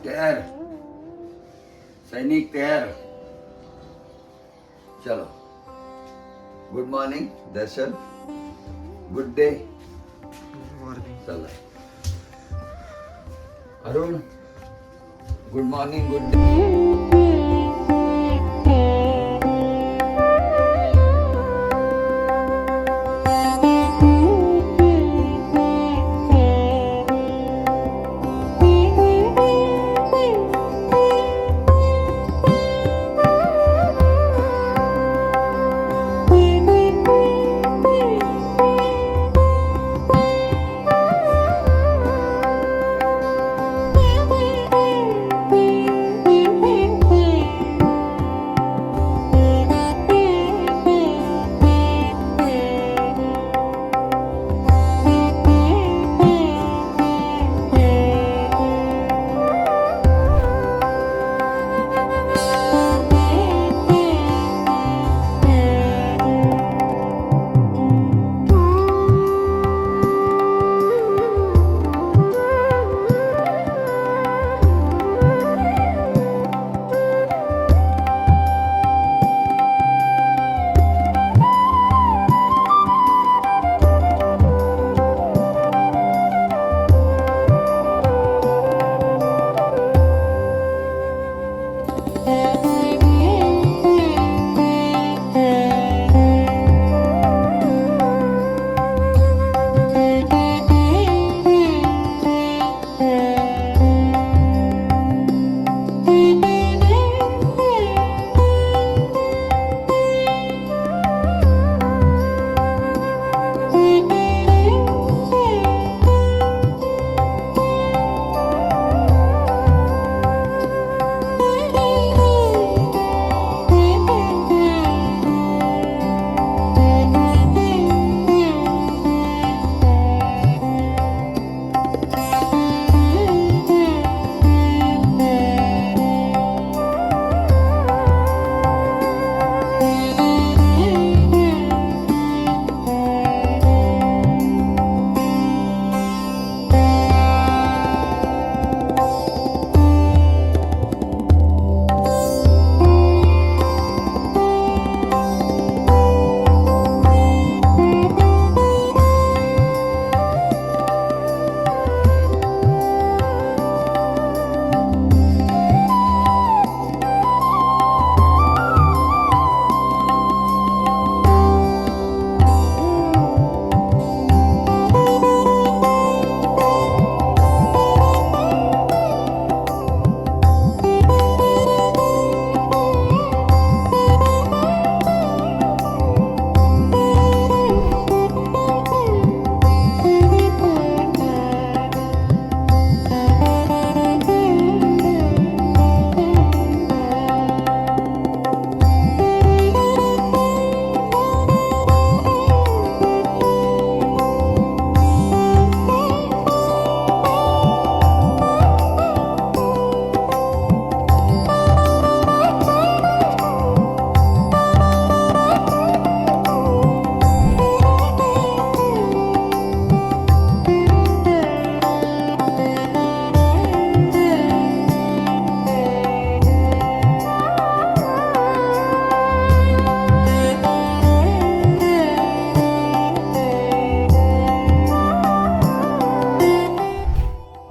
तैयार सैनिक तैयार चलो गुड मॉर्निंग दर्शन गुड डे चला Arun good morning good day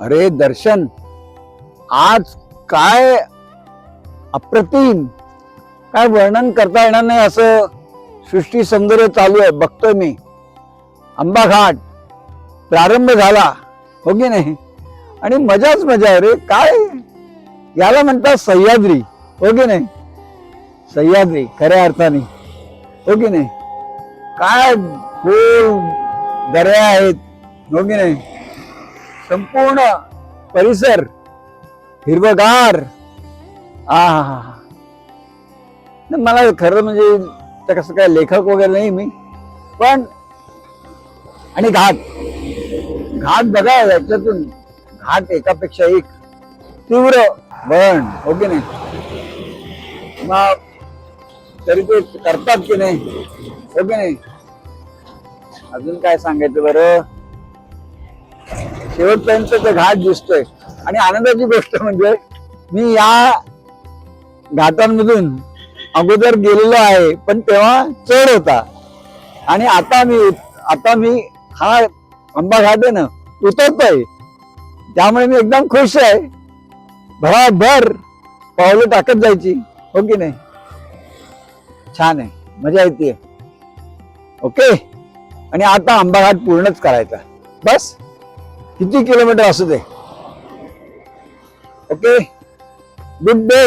अरे दर्शन आज काय अप्रतिम काय वर्णन करता येणार नाही असं सृष्टी सौंदर्य चालू आहे बघतोय मी आंबा घाट प्रारंभ झाला हो की नाही आणि मजाच मजा रे काय याला म्हणतात सह्याद्री हो की नाही सह्याद्री खऱ्या अर्थाने हो की नाही काय खोल दऱ्या आहेत हो की नाही संपूर्ण परिसर हिरवगार मला खरं म्हणजे त्या कसं काय लेखक वगैरे नाही मी पण आणि घाट घाट बघा याच्यातून घाट एकापेक्षा एक तीव्र वळण हो की नाही मग तरी ते करतात की नाही हो की नाही अजून काय सांगायचं बरं शेवटपर्यंत ते घाट दिसतोय आणि आनंदाची गोष्ट म्हणजे मी या घाटांमधून अगोदर गेलेलो आहे, पण तेव्हा चढ होता आणि आता मी हा आंबा घाट आहे ना उतरतोय, त्यामुळे मी एकदम खुश आहे. भराभर पावलं टाकत जायची, हो की नाही? छान आहे, मजा येते. ओके. आणि आता आंबा घाट पूर्णच करायचा, बस. किती किलोमीटर असू दे. Okay, good day.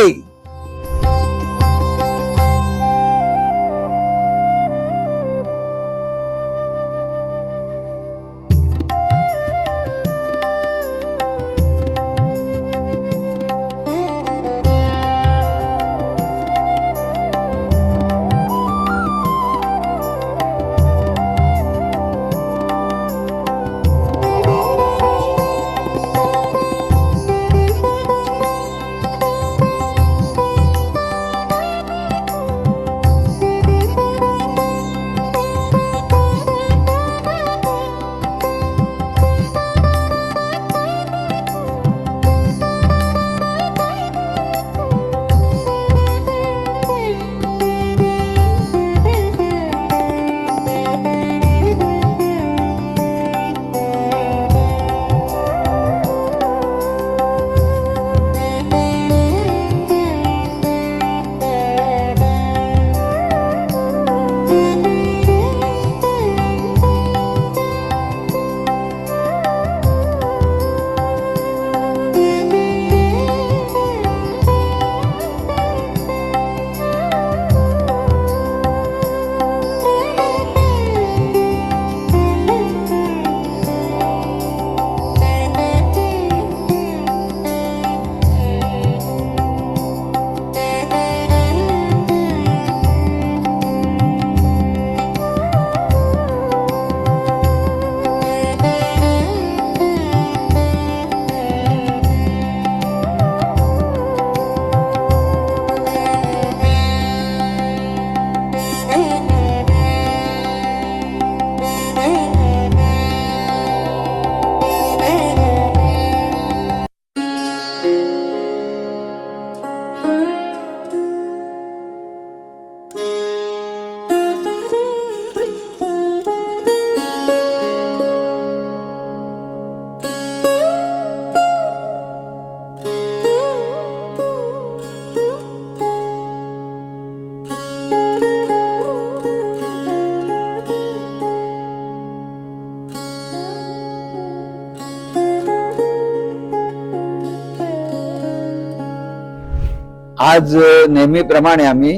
आज नेहमीप्रमाणे आम्ही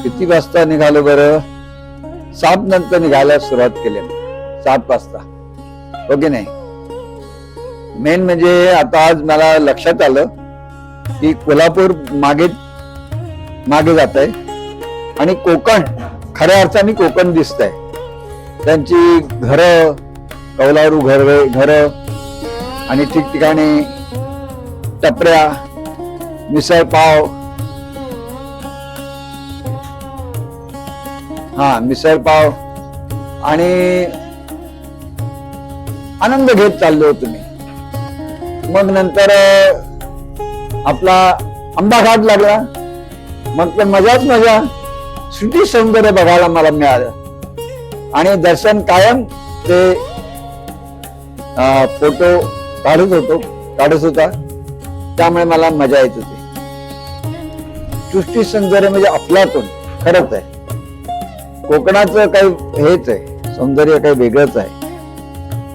किती वाजता निघालो बरं? 7 नंतर निघायला सुरुवात केली. 7 वाजता, हो की नाही? मेन म्हणजे आता आज मला लक्षात आलं की कोल्हापूर मागे जात आहे आणि कोकण खऱ्या अर्थाने कोकण दिसत आहे. त्यांची घरं, कौलारू घर आणि ठिकठिकाणी टपऱ्या, मिसळ पाव, मिसळ पाव आणि आनंद घेत चाललो होतो मी. मग नंतर आपला आंबा घाट लागला. मग तर मजाच मजा, सृष्टी सौंदर्य बघायला मला मिळालं आणि दर्शन कायम ते फोटो काढत होता, त्यामुळे मला मजा येत होती. सृष्टी सौंदर्य म्हणजे अफलातून खरंच आहे. कोकणाचं काही हेच आहे, सौंदर्य काही वेगळंच आहे,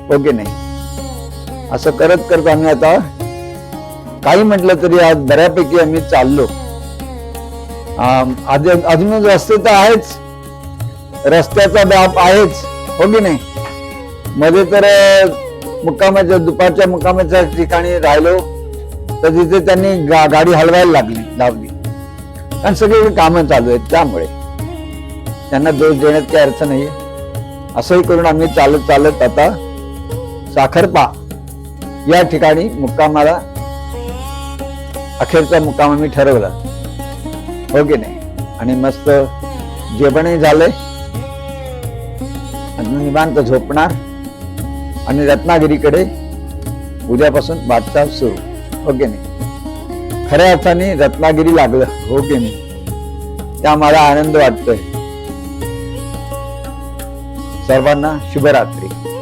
हो की नाही? असं करत करत आम्ही आता काही म्हटलं तरी आज बऱ्यापैकी आम्ही चाललो. अजून रस्ते तर आहेच, रस्त्याचा व्याप आहेच, हो की नाही? मध्ये तर दुपारच्या मुक्कामाच्या ठिकाणी राहिलो तर तिथे त्यांनी गाडी हलवायला लावली, कारण सगळी कामं चालू आहेत, त्यामुळे त्यांना दोष देण्यात काही अर्थ नाहीये. असंही करून आम्ही चालत आता साखरपा या ठिकाणी मुक्कामाला, अखेरचा मुक्काम आम्ही ठरवला, हो की नाही? आणि मस्त जेवणही झालंय, निवांत झोपणार. आणि रत्नागिरीकडे उद्यापासून वाटचाल सुरू. हो की नाही? खऱ्या अर्थाने रत्नागिरी लागलं. हो की नाही? त्या मला आनंद वाटतोय. सर्वांना शुभरात्री.